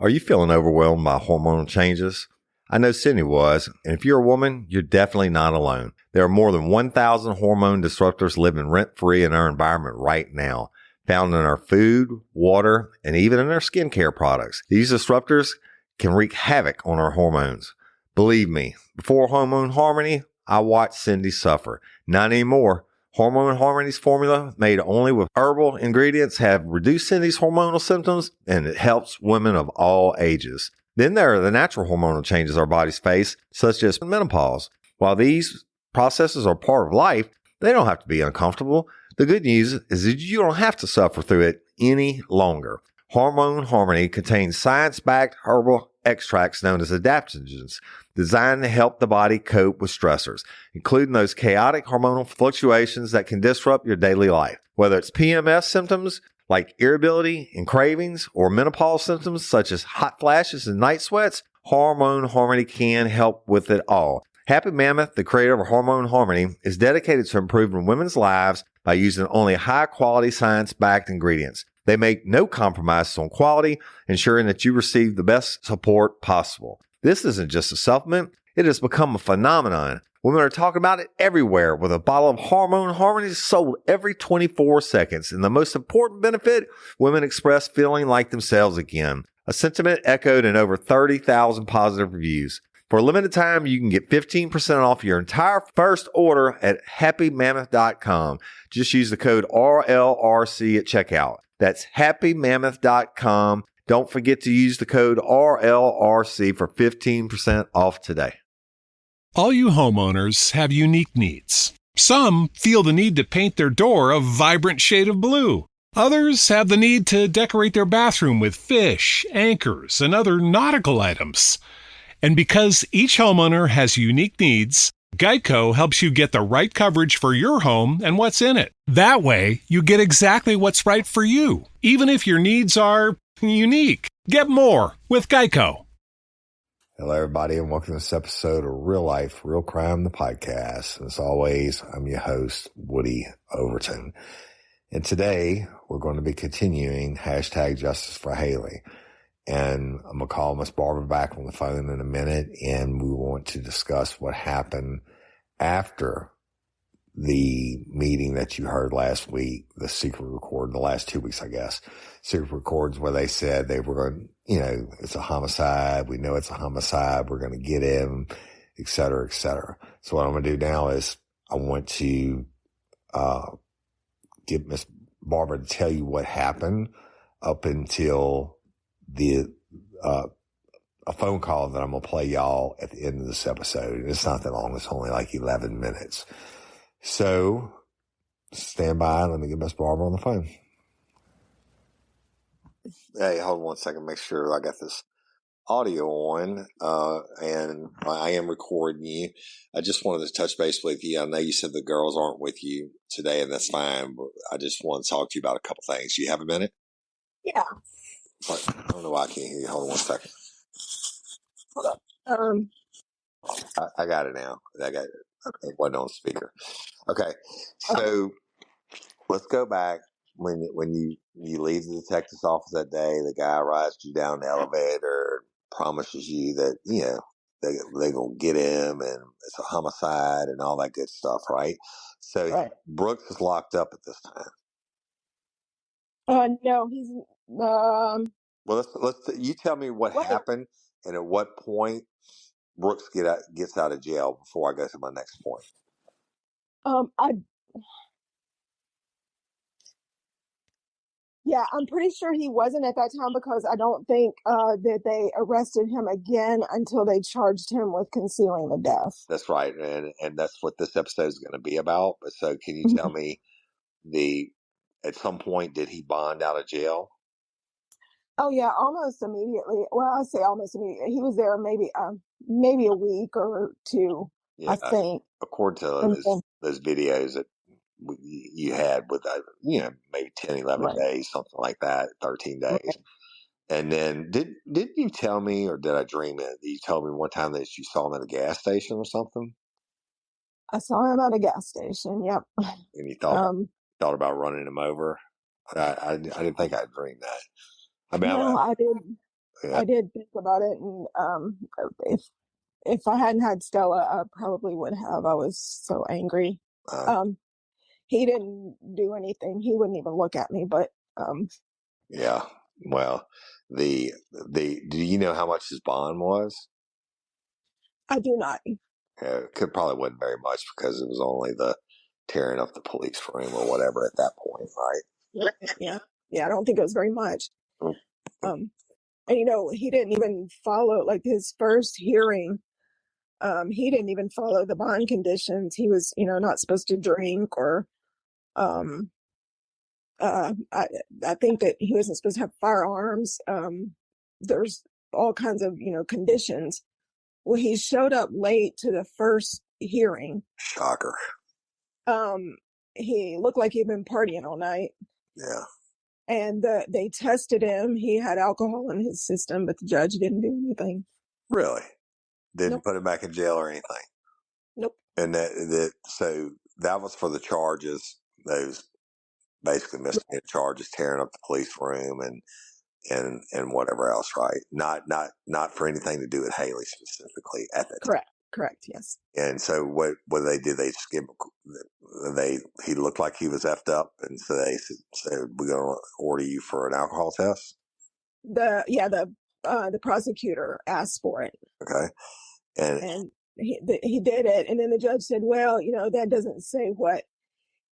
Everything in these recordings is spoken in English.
Are you feeling overwhelmed by hormonal changes? I know Sydney was, and if you're a woman, you're definitely not alone. There are more than 1,000 hormone disruptors living rent-free in our environment right now, found in our food, water, and even in our skincare products. These disruptors can wreak havoc on our hormones. Believe me, before Hormone Harmony, I watched Cindy suffer. Not anymore. Hormone Harmony's formula, made only with herbal ingredients, have reduced Cindy's hormonal symptoms, and it helps women of all ages. Then there are the natural hormonal changes our bodies face, such as menopause. While these processes are part of life, they don't have to be uncomfortable. The good news is that you don't have to suffer through it any longer. Hormone Harmony contains science-backed herbal extracts known as adaptogens, designed to help the body cope with stressors, including those chaotic hormonal fluctuations that can disrupt your daily life. Whether it's PMS symptoms like irritability and cravings, or menopause symptoms such as hot flashes and night sweats, Hormone Harmony can help with it all. Happy Mammoth, the creator of Hormone Harmony, is dedicated to improving women's lives by using only high-quality science-backed ingredients. They make no compromises on quality, ensuring that you receive the best support possible. This isn't just a supplement, it has become a phenomenon. Women are talking about it everywhere, with a bottle of Hormone Harmony sold every 24 seconds. And the most important benefit, women express feeling like themselves again. A sentiment echoed in over 30,000 positive reviews. For a limited time, you can get 15% off your entire first order at happymammoth.com. Just use the code RLRC at checkout. That's happymammoth.com. Don't forget to use the code RLRC for 15% off today. All you homeowners have unique needs. Some feel the need to paint their door a vibrant shade of blue. Others have the need to decorate their bathroom with fish, anchors, and other nautical items. And because each homeowner has unique needs, Geico helps you get the right coverage for your home and what's in it. That way, you get exactly what's right for you, even if your needs are unique. Get more with Geico. Hello, everybody, and welcome to this episode of Real Life, Real Crime, the podcast. As always, I'm your host, Woody Overton. And today, we're going to be continuing hashtag Justice for Hailey. And I'm going to call Miss Barbara back on the phone in a minute, and we want to discuss what happened after the meeting that you heard last week, the secret recording, the last 2 weeks, I guess. Secret records where they said they were going, it's a homicide. We know it's a homicide. We're going to get him, et cetera, et cetera. So what I'm going to do now is I want to get Miss Barbara to tell you what happened up until a phone call that I'm going to play y'all at the end of this episode. It's not that long. It's only like 11 minutes. So stand by. Let me get Miss Barbara on the phone. Hey, hold on one second. Make sure I got this audio on. And I am recording you. I just wanted to touch base with you. I know you said the girls aren't with you today, and that's fine. But I just want to talk to you about a couple things. Do you have a minute? Yeah. I don't know why I can't hear you. Hold on one second. Hold up. I got it now. I got it. It wasn't on speaker. Okay. So let's go back. When you leave the detective's office that day, the guy rides you down the elevator, promises you that, they're going to get him and it's a homicide and all that good stuff, right? So Right. Brooks is locked up at this time. No, he's, Well, let's you tell me what happened and at what point Brooks gets out of jail before I go to my next point. I'm pretty sure he wasn't at that time because I don't think that they arrested him again until they charged him with concealing the death. That's right, and that's what this episode is going to be about. So, can you tell me at some point did he bond out of jail? Oh yeah, almost immediately. Well, I say almost immediately. He was there maybe a week or two. Yeah, I think. According to those videos that you had with, maybe 10, 11 right. days, something like that, 13 days. Right. And then did you tell me, or did I dream it? You told me one time that you saw him at a gas station or something? I saw him at a gas station, yep. And you thought about running him over? I didn't think I'd dream that. I mean, no, I didn't. I did think about it, and if I hadn't had Stella, I probably would have. I was so angry. He didn't do anything. He wouldn't even look at me. But yeah. Well, do you know how much his bond was? I do not. It probably wasn't very much because it was only the tearing up the police room or whatever at that point, right? Yeah. I don't think it was very much. And he didn't even follow his first hearing. He didn't even follow the bond conditions. He was, not supposed to drink or, I think that he wasn't supposed to have firearms. There's all kinds of, conditions. Well, he showed up late to the first hearing. Shocker. He looked like he'd been partying all night. Yeah. And they tested him. He had alcohol in his system, but the judge didn't do anything. Really? Didn't Nope. put him back in jail or anything? Nope. And so that was for the charges, those basically misdemeanor charges, tearing up the police room and whatever else, right? Not for anything to do with Hailey specifically at that time. Correct. Yes. And so what they did, they just give he looked like he was effed up, and so they said we're going to order you for an alcohol test. The prosecutor asked for it. Okay. And he did it, and then the judge said, well, that doesn't say what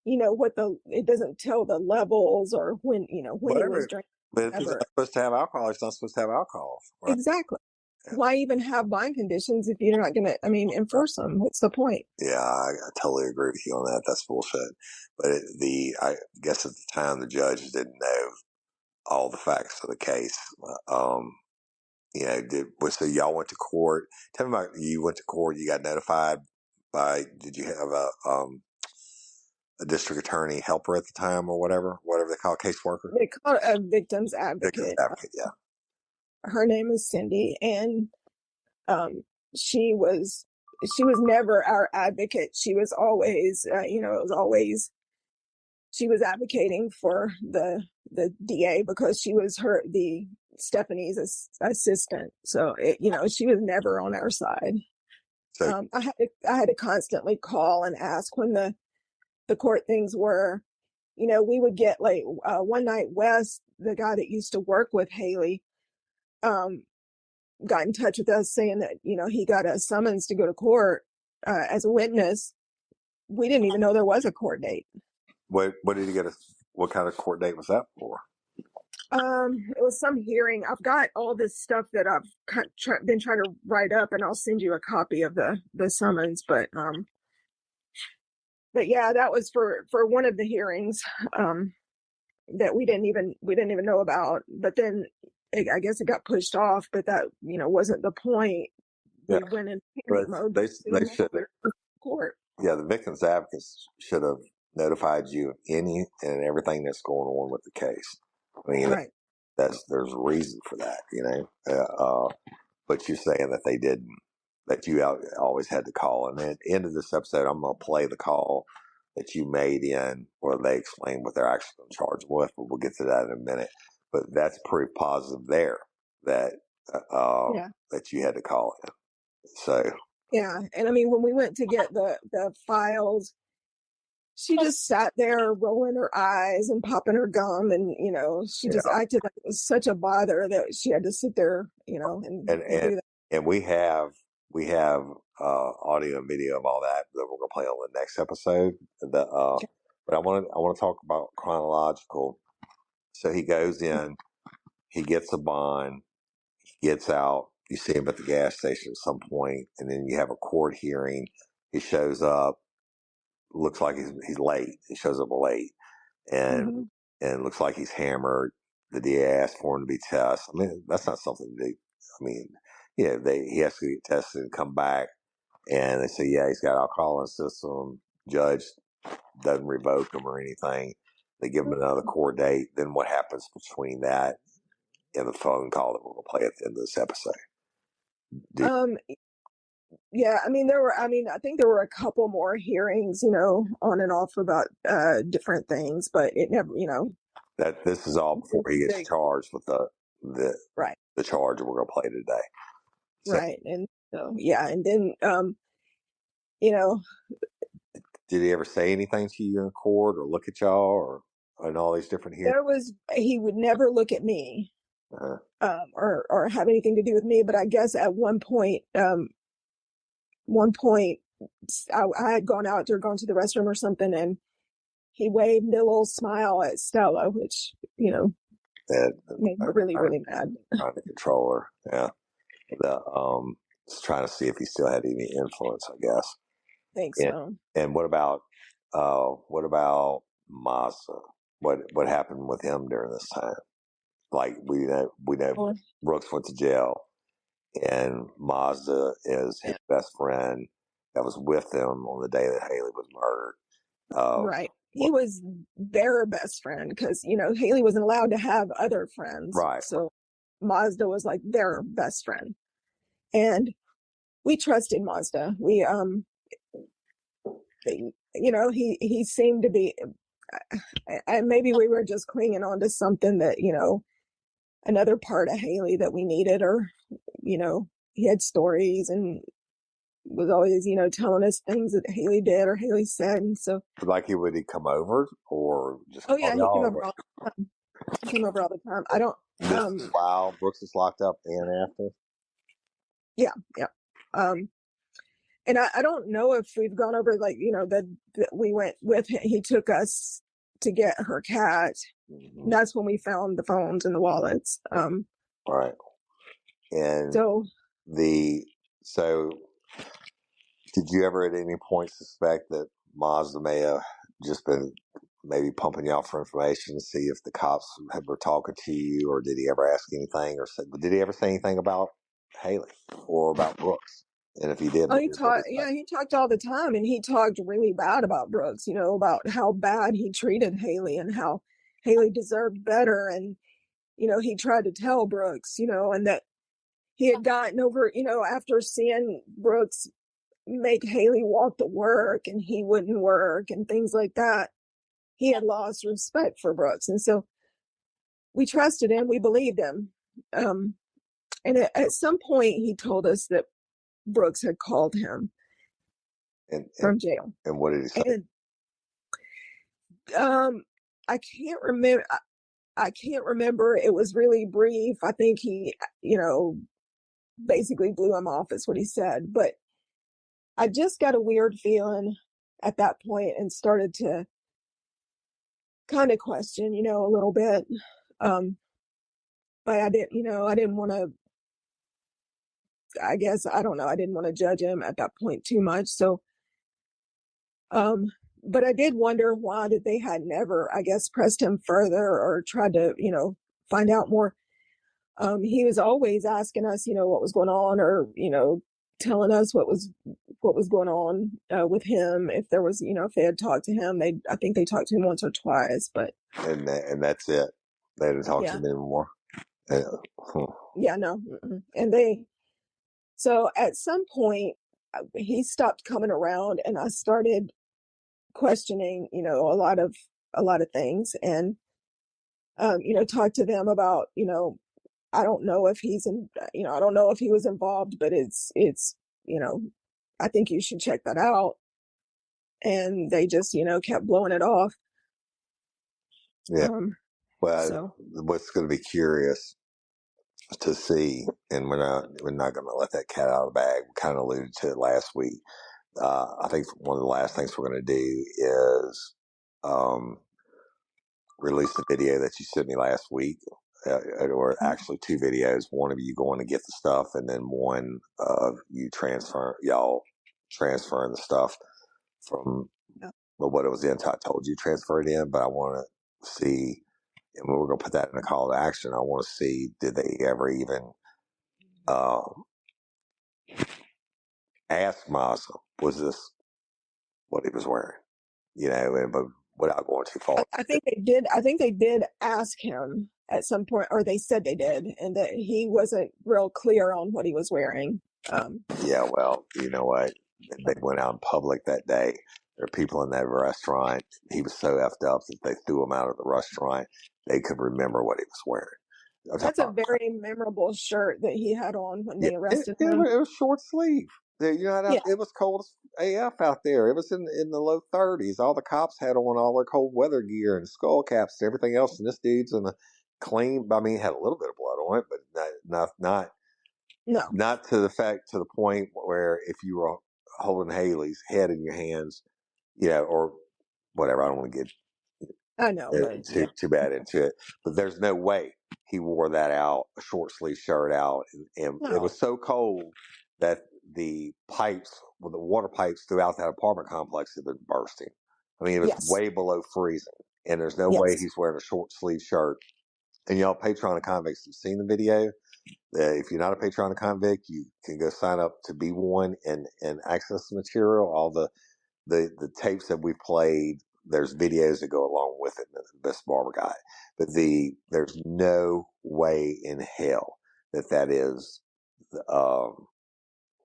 it doesn't tell the levels or when he was drinking. But if he's not supposed to have alcohol, he's not supposed to have alcohol. Right? Exactly. Yeah. Why even have bond conditions if you're not going to, enforce them? What's the point? Yeah, I totally agree with you on that. That's bullshit. But I guess at the time the judge didn't know all the facts of the case. So y'all went to court. Tell me about you went to court. You got notified did you have a district attorney helper at the time or whatever they call a caseworker? They call it a victim's advocate. Victim's advocate, yeah. Her name is Cindy, and she was never our advocate. She was always, she was advocating for the DA because she was Stephanie's assistant. So she was never on our side. So I had to constantly call and ask when the court things were. We would get one night Wes, the guy that used to work with Hailey, got in touch with us saying that he got a summons to go to court as a witness. We didn't even know there was a court date. What did he get? What kind of court date was that for? It was some hearing. I've got all this stuff that I've been trying to write up, and I'll send you a copy of the summons. But yeah, that was for one of the hearings that we didn't even know about. But then I guess it got pushed off. But that wasn't the point. Yeah. We went in hearing mode. They should court. Yeah, the victims advocates should have notified you of any and everything that's going on with the case. Right. There's a reason for that, but you're saying that they didn't, that you always had to call. And at the end of this episode, I'm going to play the call that you made in where they explain what they're actually going to charge with, but we'll get to that in a minute. But that's proof positive there that that you had to call in. So. Yeah. And when we went to get the files, she just sat there rolling her eyes and popping her gum, and she just acted like it was such a bother that she had to sit there, and do that. And we have audio and video of all that we're gonna play on the next episode. But I want to talk about chronological. So he goes in, he gets a bond, he gets out. You see him at the gas station at some point, and then you have a court hearing. He shows up. Looks like he's late. He shows up late, and looks like he's hammered. The DA asked for him to be tested. That's not something he has to get tested and come back. And they say, yeah, he's got alcohol in his system. Judge doesn't revoke him or anything. They give him another court date. Then what happens between that and the phone call that we're going to play at the end of this episode? Yeah, I think there were a couple more hearings, on and off about different things, but it never, that this is all before he gets charged with the right. the charge we're going to play today. So, right. And so, yeah. And then, you know, did he ever say anything to you in court or look at y'all or in all these different hearings? he would never look at me, or have anything to do with me. But I guess at one point, I had gone out or gone to the restroom or something, and he waved a little smile at Stella, which, made me really, really mad. Trying to control her. Yeah. Just trying to see if he still had any influence, I guess. Think so. And what about Mazda? What happened with him during this time? Like we know Brooks went to jail, and Mazda is his best friend that was with him on the day that Hailey was murdered. Right. He was their best friend because, Hailey wasn't allowed to have other friends. Right. So Mazda was like their best friend. And we trusted Mazda. We, he seemed to be, and maybe we were just clinging on to something that, another part of Hailey that we needed, or, he had stories and was always, telling us things that Hailey did or Hailey said. And so, like, would he come over or just? Oh yeah, he came over all the time. He came over all the time. I don't. While Brooks is locked up and after. Yeah. And I don't know if we've gone over, like, that we went with him. He took us to get her cat. Mm-hmm. That's when we found the phones and the wallets. Right. And so did you ever at any point suspect that Mazda may have just been maybe pumping you out for information to see if the cops were talking to you, or did he ever ask anything, or did he ever say anything about Hailey or about Brooks? And if he did, he talked all the time, and he talked really bad about Brooks, about how bad he treated Hailey and how Hailey deserved better. And, he tried to tell Brooks, and that he had gotten over, after seeing Brooks make Hailey walk to work and he wouldn't work and things like that, he had lost respect for Brooks. And so we trusted him. We believed him. And at some point he told us that Brooks had called him from jail. And what did he say? And, I can't remember. It was really brief. I think he, basically blew him off is what he said. But I just got a weird feeling at that point and started to kind of question, a little bit. But I didn't want to, I guess, I don't know. I didn't want to judge him at that point too much. So, but I did wonder why that they had never, I guess, pressed him further or tried to, find out more. He was always asking us, what was going on, or, telling us what was going on with him. If there was, if they had talked to him, I think they talked to him once or twice, but. And that's it. They didn't talk to him anymore. Yeah, no. And so at some point he stopped coming around, and I started questioning, a lot of things, and, talk to them about, I don't know if he's I don't know if he was involved, but it's, I think you should check that out. And they just, kept blowing it off. Yeah. What's going to be curious to see, and we're not going to let that cat out of the bag. We kind of alluded to it last week. I think one of the last things we're going to do is release the video that you sent me last week, or actually two videos. One of you going to get the stuff, and then one of y'all transferring the stuff from what it was in. I told you transfer it in, but I want to see, and we're going to put that in a call to action. I want to see, did they ever even ask Mazda, was this what he was wearing? But without going too far. I think they did ask him at some point, or they said they did, and that he wasn't real clear on what he was wearing. Yeah, well, you know what? They went out in public that day. There are people in that restaurant. He was so effed up that they threw him out of the restaurant. They could remember what he was wearing. That's a very memorable shirt that he had on when Yeah, they arrested him. it was short sleeve. You know, Yeah. it was cold as AF out there. It was in the low 30s. All the cops had on all their cold weather gear and skull caps and everything else. And this dude's in a clean. I mean, it had a little bit of blood on it, but No. not to the point where if you were holding Hailey's head in your hands, you know, or whatever. I don't want to get I know, but yeah. too bad into it, but there's no way he wore that out, a short sleeve shirt out, and it No. was so cold that the water pipes throughout that apartment complex had been bursting. I mean, it was Yes. way below freezing, and there's no Yes. way he's wearing a short sleeve shirt. And y'all, Patreon convicts have seen the video. If you're not a Patreon convict, you can go sign up to be one and access the material. All the tapes that we played, there's videos that go along with it. The best barber guy, but there's no way in hell that is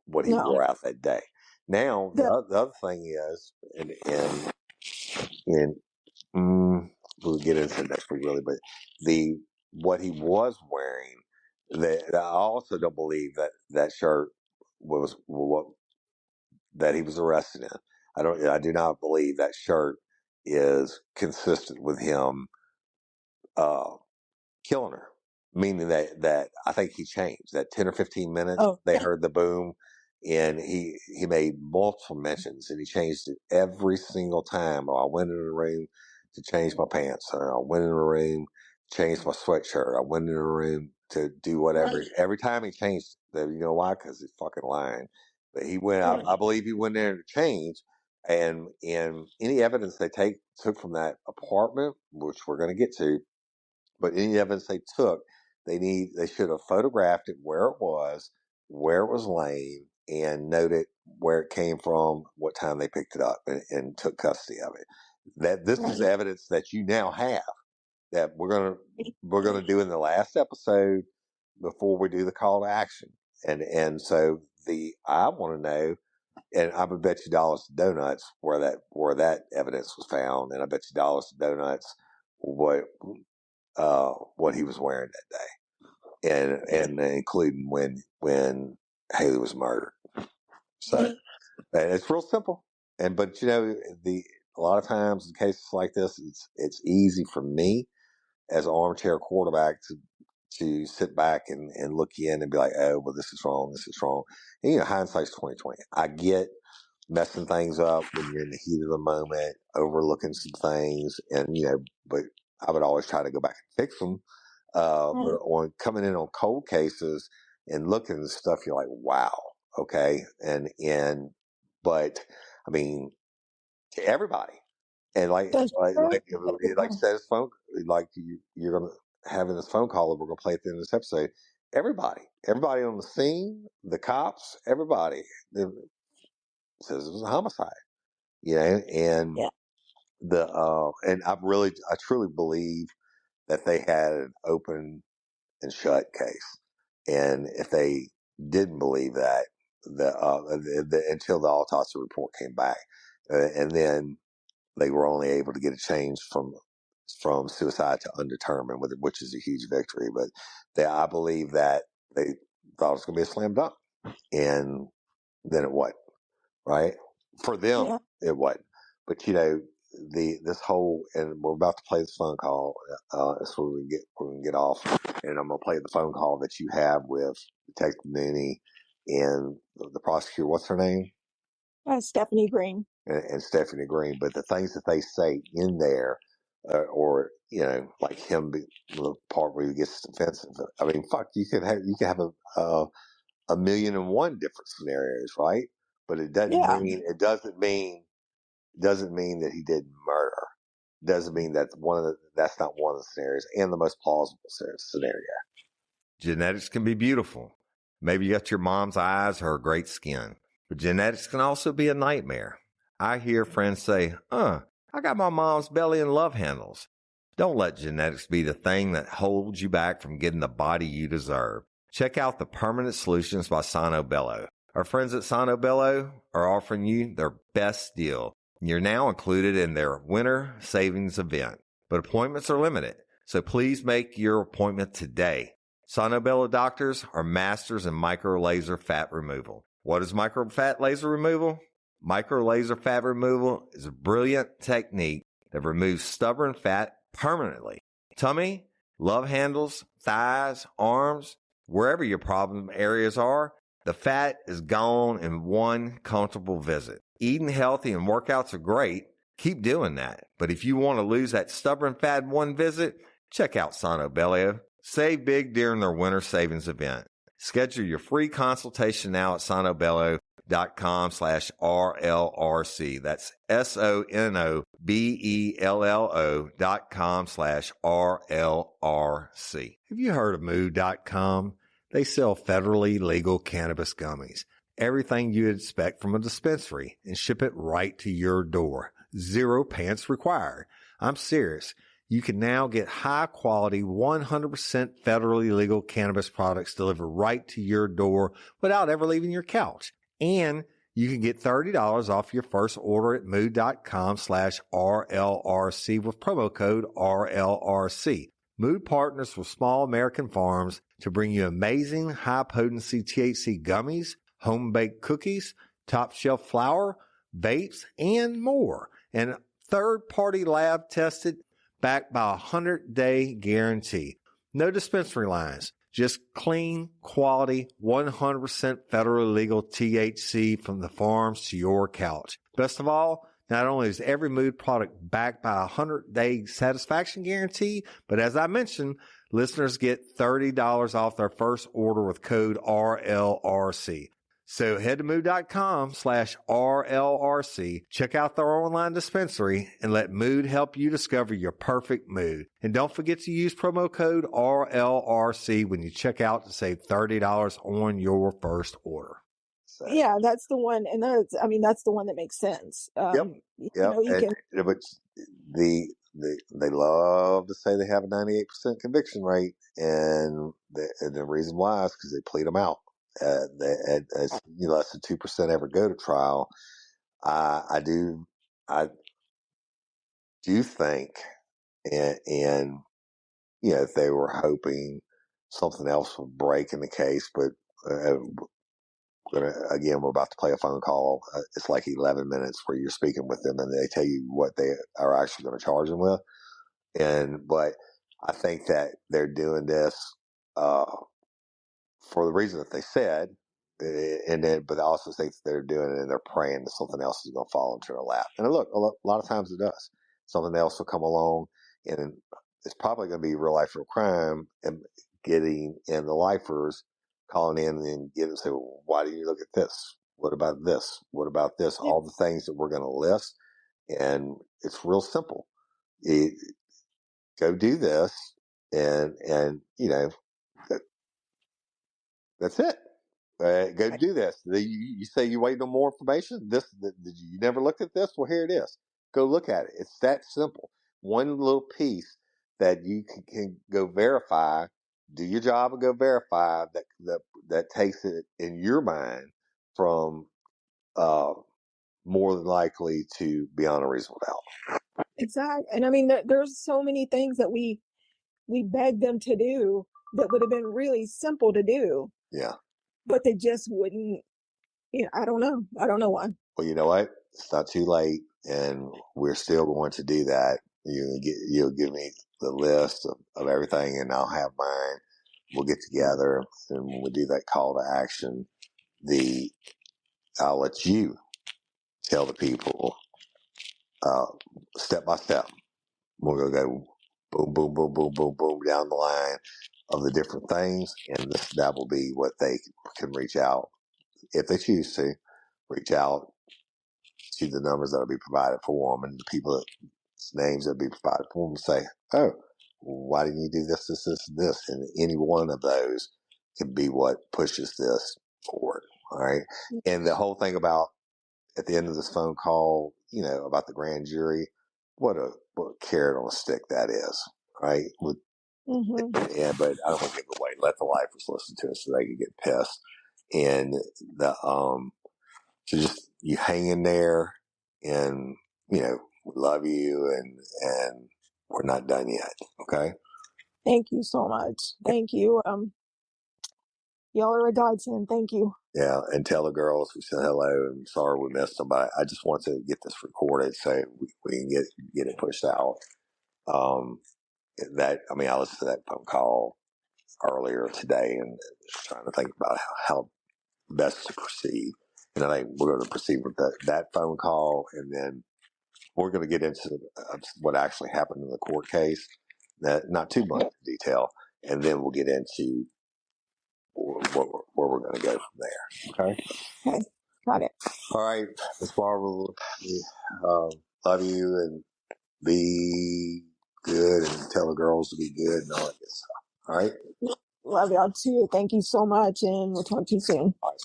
what he No. wore out that day. Now the other thing is, and we'll get into it next week really, but what he was wearing, that I also don't believe that shirt was what that he was arrested in. I do not believe that shirt is consistent with him killing her. Meaning that I think he changed that 10 or 15 minutes. They heard the boom, and he made multiple mentions, and he changed it every single time. Oh, I went in the room to change my pants. Or I went in the room, changed my sweatshirt. I went in the room to do whatever. Right. Every time he changed it, you know why? Because he's fucking lying. But he went. I believe he went there to change. And any evidence they took from that apartment, which we're going to get to, but any evidence they took, they should have photographed it where it was laying, and noted where it came from, what time they picked it up, and took custody of it. That this is evidence that you now have, that we're gonna do in the last episode before we do the call to action. And so I want to know, and I would bet you dollars to donuts where that evidence was found, and I bet you dollars to donuts what he was wearing that day, and including when Hailey was murdered. So and it's real simple, but you know, a lot of times in cases like this, it's easy for me as an armchair quarterback to sit back and look in and be like, oh, well, this is wrong, and you know, hindsight's 20/20. I get messing things up when you're in the heat of the moment, overlooking some things, and you know, but I would always try to go back and fix them. But on coming in on cold cases and looking at stuff, you're like, wow, okay, but I mean, to everybody, and like said, his phone, like you're gonna having this phone call that we're gonna play at the end of this episode. Everybody on the scene, the cops, everybody says it was a homicide, you know, and and I truly believe that they had an open and shut case. And if they didn't believe that, until the autopsy report came back, and then they were only able to get a change from suicide to undetermined, which is a huge victory. But I believe that they thought it was going to be a slam dunk, and then it wasn't. Right? For them, it wasn't. But you know, this whole, and we're about to play this phone call. That's where we can get off, and I'm gonna play the phone call that you have with Detective Mooney and the prosecutor. What's her name? Stephanie Green. And Stephanie Green. But the things that they say in there, or you know, like the part where he gets defensive. I mean, fuck, you could have a million and one different scenarios, right? But it doesn't mean that he didn't murder. Doesn't mean that's not one of the scenarios, and the most plausible scenario. Genetics can be beautiful. Maybe you got your mom's eyes or her great skin, but genetics can also be a nightmare. I hear friends say, I got my mom's belly and love handles. Don't let genetics be the thing that holds you back from getting the body you deserve. Check out the Permanent Solutions by Sano Bello. Our friends at Sano Bello are offering you their best deal. You're now included in their winter savings event, but appointments are limited. So please make your appointment today. Sonobello doctors are masters in micro laser fat removal. What is micro fat laser removal? Micro laser fat removal is a brilliant technique that removes stubborn fat permanently. Tummy, love handles, thighs, arms, wherever your problem areas are, the fat is gone in one comfortable visit. Eating healthy and workouts are great. Keep doing that. But if you want to lose that stubborn fat in one visit, check out Sonobello. Save big during their winter savings event. Schedule your free consultation now at sonobello.com/RLRC. That's SONOBELLO.com/RLRC. Have you heard of Mood.com? They sell federally legal cannabis gummies. Everything you'd expect from a dispensary and ship it right to your door. 0 pants required. I'm serious. You can now get high quality, 100% federally legal cannabis products delivered right to your door without ever leaving your couch. And you can get $30 off your first order at mood.com/RLRC with promo code RLRC. Mood partners with small American farms to bring you amazing high potency THC gummies, home baked cookies, top shelf flour, vapes, and more. And third party lab tested, backed by a 100-day guarantee. No dispensary lines, just clean, quality, 100% federally legal THC from the farms to your couch. Best of all, not only is every Mood product backed by a 100-day satisfaction guarantee, but as I mentioned, listeners get $30 off their first order with code RLRC. So head to mood.com/RLRC, check out their online dispensary, and let Mood help you discover your perfect mood. And don't forget to use promo code RLRC when you check out to save $30 on your first order. So. Yeah, that's the one. And that's the one that makes sense. Yep. But they love to say they have a 98% conviction rate. And the reason why is because they plead them out. Less than 2% ever go to trial. I do think, and if they were hoping something else would break in the case, but we're about to play a phone call. It's like 11 minutes where you're speaking with them and they tell you what they are actually going to charge them with. But I think that they're doing this, for the reason that they said, but I also think that they're doing it and they're praying that something else is going to fall into their lap. And look, a lot of times it does. Something else will come along, and it's probably going to be real life, real crime, and the lifers calling in and getting and say, well, why do you look at this? What about this? What about this? Yeah. All the things that we're going to list. And it's real simple. Go do this and that's it. Go do this. You say you wait no more information. You never looked at this? Well, here it is. Go look at it. It's that simple. One little piece that you can go verify. Do your job and go verify that takes it in your mind from more than likely to beyond a reasonable doubt. Exactly. And there's so many things that we begged them to do that would have been really simple to do. Yeah. But they just wouldn't. I don't know. I don't know why. Well, you know what? It's not too late, and we're still going to do that. You'll give me the list of everything, and I'll have mine. We'll get together, and when we do that call to action, I'll let you tell the people step by step. We're going to go boom, boom, boom, boom, boom, boom down the line of the different things, and that will be what they can reach out, if they choose to, reach out to the numbers that will be provided for them and the people's names that will be provided for them and say, oh, why didn't you do this, this, this, and this? And any one of those can be what pushes this forward. All right. And the whole thing about at the end of this phone call, about the grand jury, what a carrot on a stick that is, right? But I don't want to give it away. Let the lifers listen to it so they can get pissed. And so just you hang in there, and we love you, and we're not done yet. Okay. Thank you so much. Thank you. Y'all are a godsend. Thank you. Yeah, and tell the girls we said hello and sorry we missed them. But I just want to get this recorded so we can get it pushed out. I listened to that phone call earlier today and just trying to think about how best to proceed. And I think we're going to proceed with that phone call, and then we're going to get into what actually happened in the court case. Not too much detail, and then we'll get into where we're going to go from there. Okay. Okay. Got it. All right, Ms. Barbara, love you, and be good, and tell the girls to be good and all that good stuff. All right? Love y'all too. Thank you so much, and we'll talk to you soon. All right.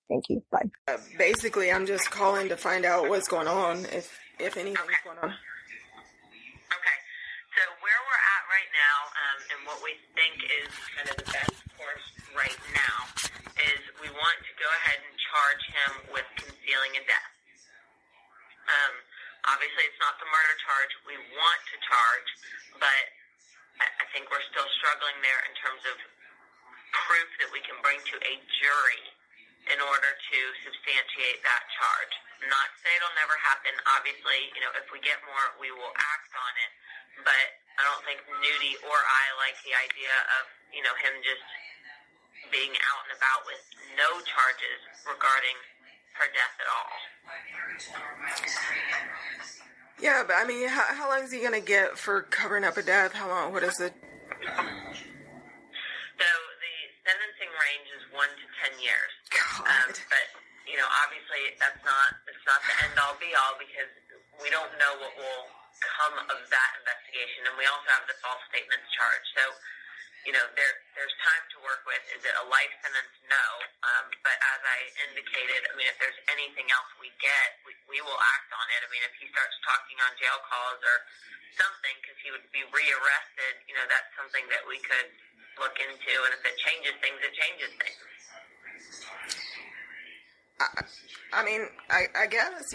Thank you. Bye. Basically, I'm just calling to find out what's going on, if anything's going on. Okay. So where we're at right now, and what we think is kind of the best course right now, is we want to go ahead and charge him with concealing a death. Obviously, it's not the murder charge we want to charge, but I think we're still struggling there in terms of proof that we can bring to a jury in order to substantiate that charge. Not to say it'll never happen. Obviously, if we get more, we will act on it. But I don't think Nudie or I like the idea of, him just being out and about with no charges regarding her death at all. Yeah, but I mean, how long is he going to get for covering up a death? How long? What is it? So the sentencing range is 1 to 10 years. God. But, obviously it's not the end all be all, because we don't know what will come of that investigation. And we also have the false statements charge. So, there's time to work with. Is it a life sentence? No. But as I indicated, if there's anything else we get, we will act on it. If he starts talking on jail calls or something, because he would be rearrested, that's something that we could look into. And if it changes things, it changes things. I guess,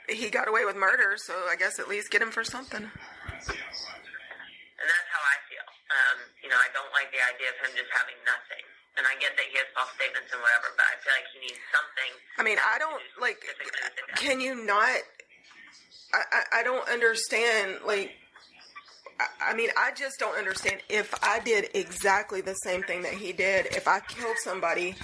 he got away with murder, so I guess at least get him for something. And that's how I feel. I don't like the idea of him just having nothing. And I get that he has false statements and whatever, but I feel like he needs something. I don't, can you not, I don't understand, I just don't understand if I did exactly the same thing that he did. If I killed somebody,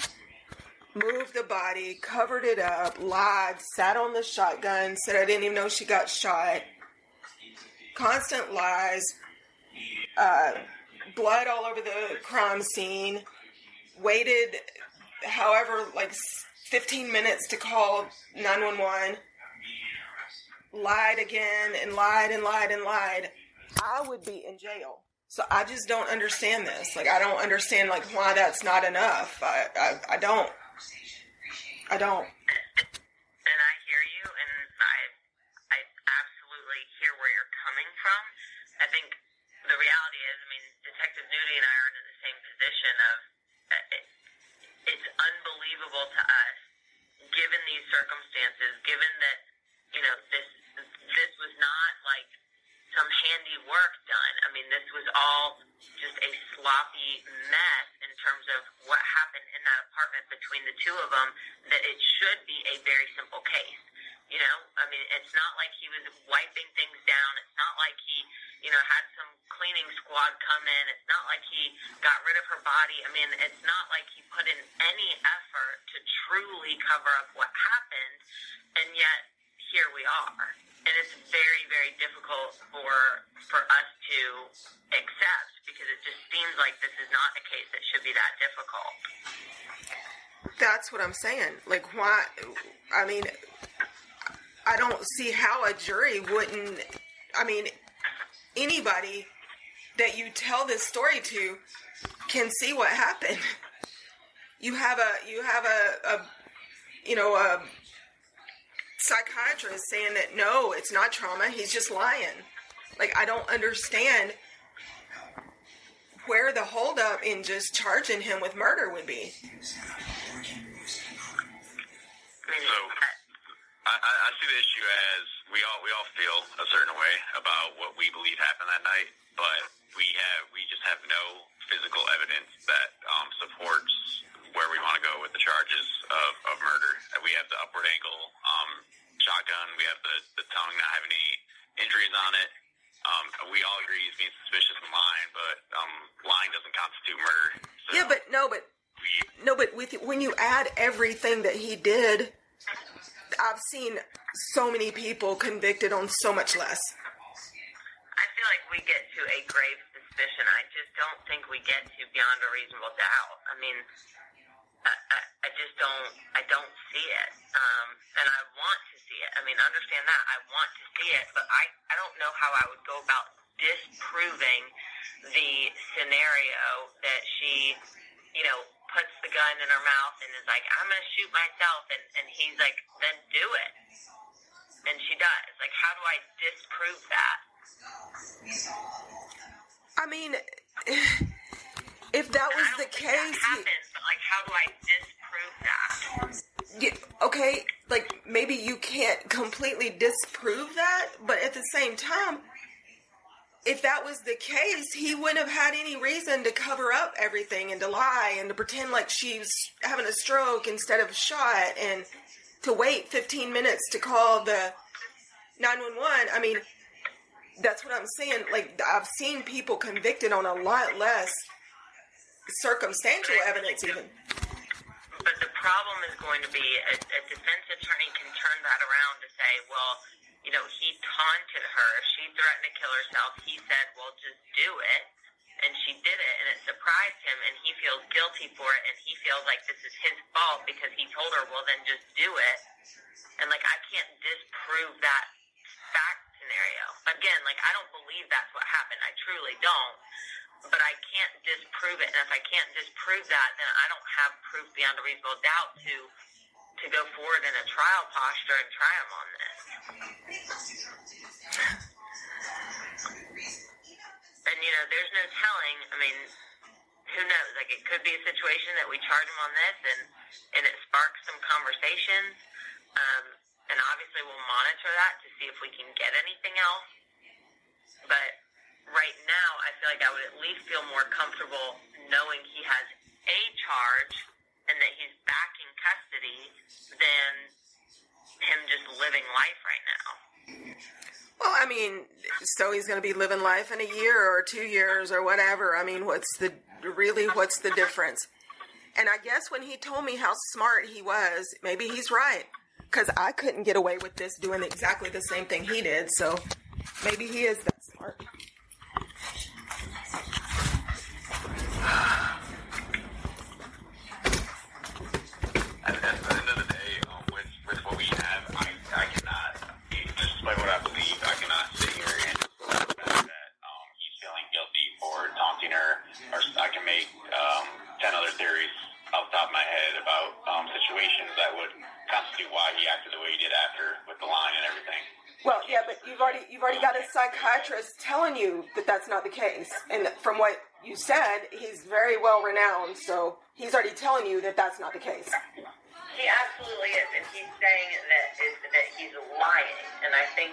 moved the body, covered it up, lied, sat on the shotgun, said I didn't even know she got shot, constant lies, blood all over the crime scene, waited however 15 minutes to call 911, lied again and lied and lied and lied, I would be in jail. So I just don't understand this. I don't understand why that's not enough. I don't. And I hear you, and I absolutely hear where you're coming from. I think the reality is, Detective Nudie and I are in the same position of it's unbelievable to us, given these circumstances, given that, this was not some handy work done. This was all just a sloppy mess in terms of what happened in that apartment between the two of them, that it should be a very simple case. It's not like he was wiping things down. It's not like he, had some cleaning squad come in. It's not like he got rid of her body. It's not like he put in any effort to truly cover up what happened, and yet here we are. And it's very, very difficult for us to accept, because it just seems like this is not a case that should be that difficult. That's what I'm saying. Why? I don't see how a jury wouldn't. Anybody that you tell this story to can see what happened. You have a psychiatrist saying that no, it's not trauma. He's just lying. I don't understand where the holdup in just charging him with murder would be. So, I see the issue as we all feel a certain way about what we believe happened that night, but we just have no physical evidence that supports where we want to go with the charges of murder. We have the upward angle shotgun. We have the tongue not having any injuries on it. We all agree he's being suspicious and lying, but lying doesn't constitute murder. So yeah, but when you add everything that he did, I've seen so many people convicted on so much less. I feel like we get to a grave suspicion. I just don't think we get to beyond a reasonable doubt. I mean, I just don't. I don't see it, and I want to see it. I mean, understand that I want to see it, but I don't know how I would go about disproving the scenario that she, puts the gun in her mouth and is like, I'm going to shoot myself. And he's like, then do it. And she does. Like, how do I disprove that? I mean, if that was the case... That happens, but, like, how do I disprove that? Yeah, okay, like, maybe you can't completely disprove that, but at the same time, if that was the case, he wouldn't have had any reason to cover up everything and to lie and to pretend like she's having a stroke instead of a shot and to wait 15 minutes to call the 911. I mean, that's what I'm saying. Like, I've seen people convicted on a lot less circumstantial evidence even. But the problem is going to be a defense attorney can turn that around to say, well, he taunted her. She threatened to kill herself. He said, well, just do it. And she did it, and it surprised him, and he feels guilty for it, and he feels like this is his fault because he told her, well, then just do it. And, like, I can't disprove that fact scenario. Again, like, I don't believe that's what happened. I truly don't. But I can't disprove it, and if I can't disprove that, then I don't have proof beyond a reasonable doubt to go forward in a trial posture and try him on this. And, there's no telling. I mean, who knows? Like, it could be a situation that we charge him on this and it sparks some conversations. And obviously we'll monitor that to see if we can get anything else. But right now, I feel like I would at least feel more comfortable knowing he has a charge and that he's back in custody than him just living life right now. Well, I mean, so he's going to be living life in a year or 2 years or whatever. I mean, what's the difference? And I guess when he told me how smart he was, maybe he's right. Because I couldn't get away with this doing exactly the same thing he did. So maybe he is that smart. At the end of the day, with what we have, I cannot, despite what I believe, I cannot sit here and the fact that he's feeling guilty for taunting her. Or I can make 10 other theories off the top of my head about situations that would constitute why he acted the way he did after with the line and everything. Well, yeah, but you've already got a psychiatrist telling you that that's not the case. And from what you said, he's very well renowned, so he's already telling you that that's not the case. He absolutely is, and he's saying that he's lying, and I think,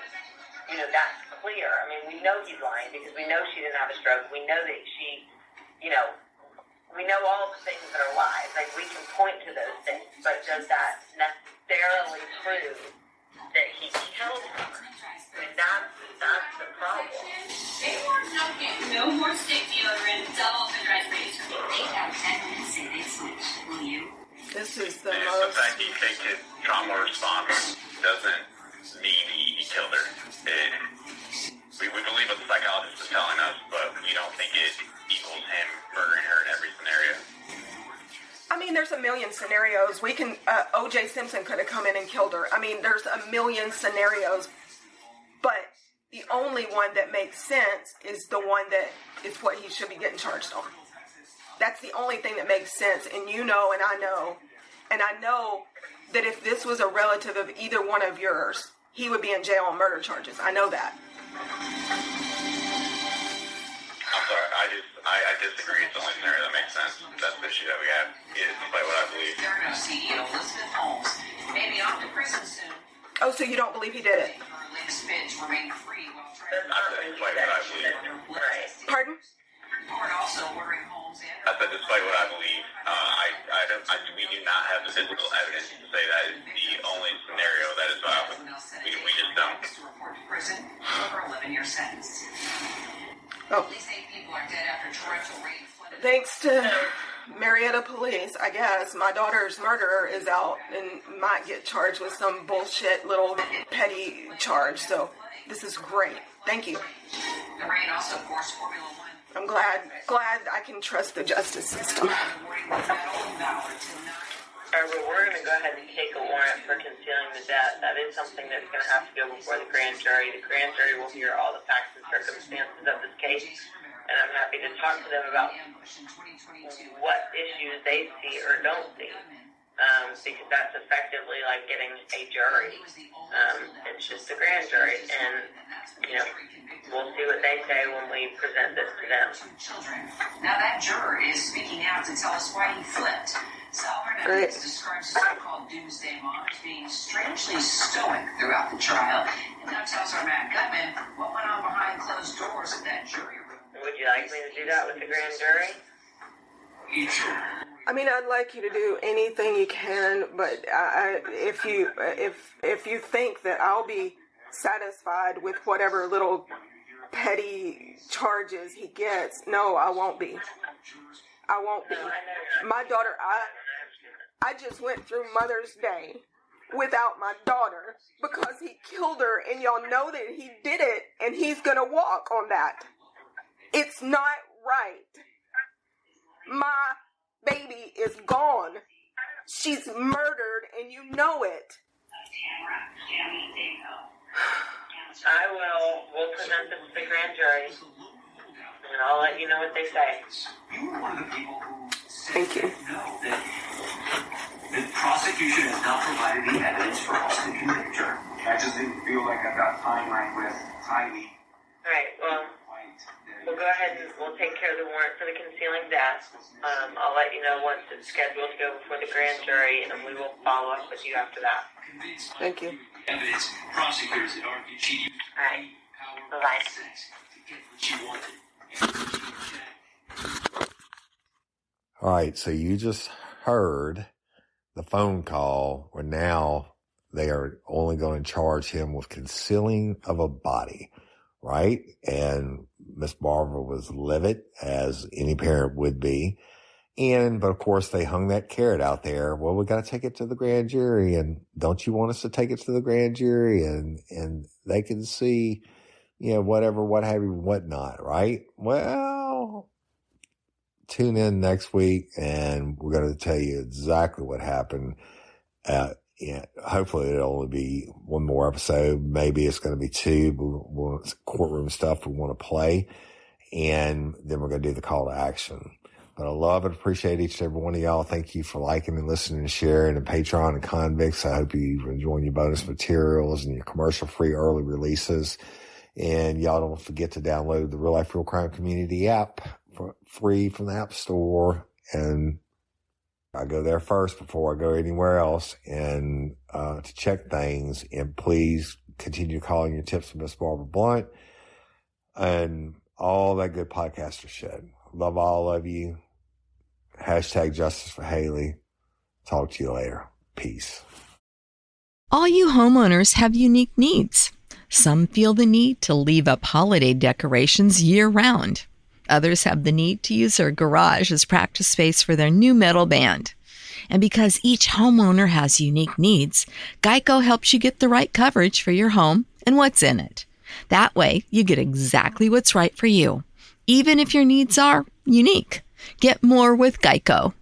that's clear. I mean, we know he's lying because we know she didn't have a stroke. We know that she, we know all the things that are lies. Like, we can point to those things, but does that necessarily prove that he killed her? I mean, that's the problem. No more stick deodorant, double authorized rates. 8 out of 10 men say they switch. Will you? This is the And most... the fact he faked his trauma response doesn't mean he killed her. We believe what the psychologist is telling us, but we don't think it equals him murdering her in every scenario. I mean, there's a million scenarios. We can... O.J. Simpson could have come in and killed her. I mean, there's a million scenarios. But the only one that makes sense is the one that is what he should be getting charged on. That's the only thing that makes sense. And you know, and I know. And I know that if this was a relative of either one of yours, he would be in jail on murder charges. I know that. I'm sorry, I disagree. It's the only scenario that makes sense. That's the issue that we have, is despite what I believe. CEO Elizabeth Holmes may be off to prison soon. Oh, so you don't believe he did it? That's not despite what I believe. Right. Pardon? I said, despite what I believe, we do not have the physical evidence to say that is the only scenario that is viable. We just don't. Oh. Thanks to Marietta Police, I guess, my daughter's murderer is out and might get charged with some bullshit little petty charge. So this is great. Thank you. I'm glad I can trust the justice system. But we're going to go ahead and take a warrant for concealing the death. That is something that's going to have to go before the grand jury. The grand jury will hear all the facts and circumstances of this case, and I'm happy to talk to them about what issues they see or don't see, because that's effectively like getting a jury. It's just a grand jury, and we'll see what they say when we present this to them. Now that juror is speaking out to tell us why he flipped. Salvador describes the so-called doomsday mom as being strangely stoic throughout the trial, and now tells our Matt Gutman what went on behind closed doors at that jury room. Would you like me to do that with the grand jury? I mean, I'd like you to do anything you can, but if you think that I'll be satisfied with whatever little petty charges he gets, no, I won't be. I won't be. My daughter, I just went through Mother's Day without my daughter because he killed her, and y'all know that he did it, and he's gonna walk on that. It's not right. My baby is gone. She's murdered, and you know it. We'll present this to the grand jury, and I'll let you know what they say. You were one of the people who Thank you. know that the prosecution has not provided the evidence for us to convict her. I just didn't feel like I got timeline with Hailey. All right, well, we'll go ahead and we'll take care of the warrant for the concealing death. I'll let you know once it's scheduled to go before the grand jury, and we will follow up with you after that. Thank you. Evidence, prosecutors had argued she used All right. Bye-bye. to get what she wanted. All right, so you just heard the phone call where now they are only going to charge him with concealing of a body, right? And Miss Barbara was livid, as any parent would be. But of course they hung that carrot out there. Well, we got to take it to the grand jury, and don't you want us to take it to the grand jury and they can see, whatever, what have you, whatnot, right? Well, tune in next week and we're going to tell you exactly what happened. Hopefully it'll only be one more episode. Maybe it's going to be two. We'll courtroom stuff we want to play, and then we're going to do the call to action. But I love and appreciate each and every one of y'all. Thank you for liking and listening and sharing, and Patreon and Convicts. I hope you're enjoying your bonus materials and your commercial-free early releases. And y'all don't forget to download the Real Life Real Crime Community app free from the App Store. And I go there first before I go anywhere else, and to check things. And please continue calling your tips from Miss Barbara Blunt and all that good podcaster shit. Love all of you. Hashtag Justice for Hailey. Talk to you later. Peace. All you homeowners have unique needs. Some feel the need to leave up holiday decorations year-round. Others have the need to use their garage as practice space for their new metal band. And because each homeowner has unique needs, Geico helps you get the right coverage for your home and what's in it. That way, you get exactly what's right for you, even if your needs are unique. Get more with Geico.